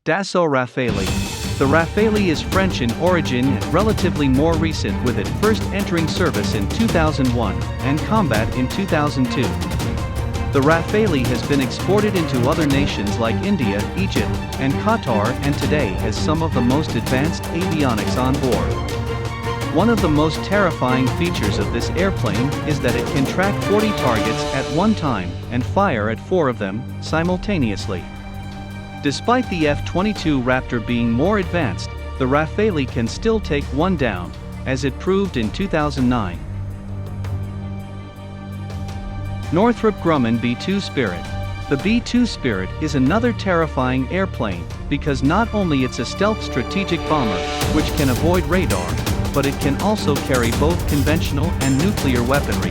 Dassault Rafale. The Rafale is French in origin and relatively more recent, with it first entering service in 2001 and combat in 2002. The Rafale has been exported into other nations like India, Egypt, and Qatar, and today has some of the most advanced avionics on board. One of the most terrifying features of this airplane is that it can track 40 targets at one time and fire at 4 of them simultaneously. Despite the F-22 Raptor being more advanced, the Rafale can still take one down, as it proved in 2009. Northrop Grumman B-2 Spirit. The B-2 Spirit is another terrifying airplane, because not only it's a stealth strategic bomber, which can avoid radar, but it can also carry both conventional and nuclear weaponry,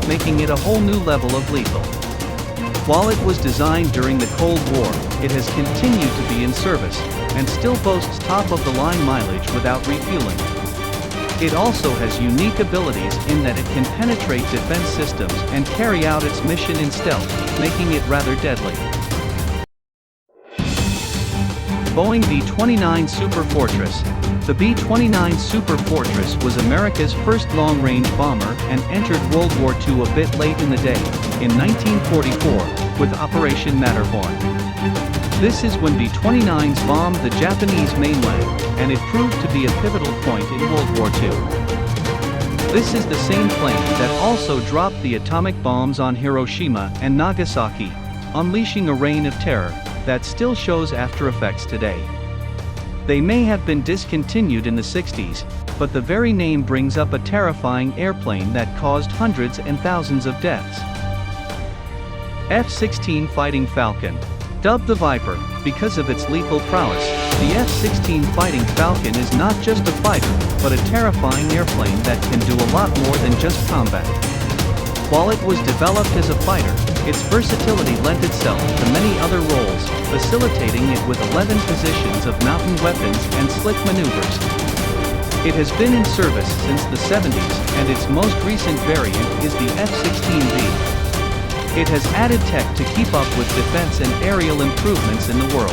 making it a whole new level of lethal. While it was designed during the Cold War, it has continued to be in service, and still boasts top-of-the-line mileage without refueling. It also has unique abilities in that it can penetrate defense systems and carry out its mission in stealth, making it rather deadly. Boeing B-29 Super Fortress. The B-29 Super Fortress was America's first long-range bomber and entered World War II a bit late in the day, in 1944, with Operation Matterhorn. This is when B-29s bombed the Japanese mainland, and it proved to be a pivotal point in World War II. This is the same plane that also dropped the atomic bombs on Hiroshima and Nagasaki, unleashing a reign of terror that still shows after effects today. They may have been discontinued in the 60s, but the very name brings up a terrifying airplane that caused hundreds and thousands of deaths. F-16 Fighting Falcon. Dubbed the Viper, because of its lethal prowess, the F-16 Fighting Falcon is not just a fighter, but a terrifying airplane that can do a lot more than just combat. While it was developed as a fighter, its versatility lent itself to many other roles, facilitating it with 11 positions of mountain weapons and slick maneuvers. It has been in service since the 70s, and its most recent variant is the F-16V. It has added tech to keep up with defense and aerial improvements in the world.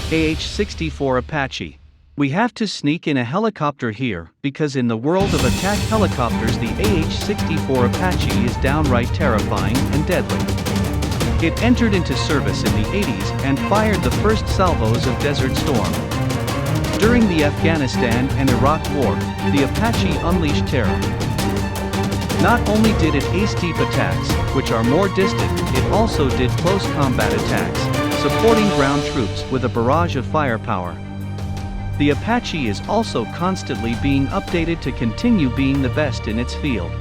AH-64 Apache. We have to sneak in a helicopter here, because in the world of attack helicopters the AH-64 Apache is downright terrifying and deadly. It entered into service in the 80s and fired the first salvos of Desert Storm. During the Afghanistan and Iraq War, the Apache unleashed terror. Not only did it ace deep attacks, which are more distant, it also did close combat attacks, supporting ground troops with a barrage of firepower. The Apache is also constantly being updated to continue being the best in its field.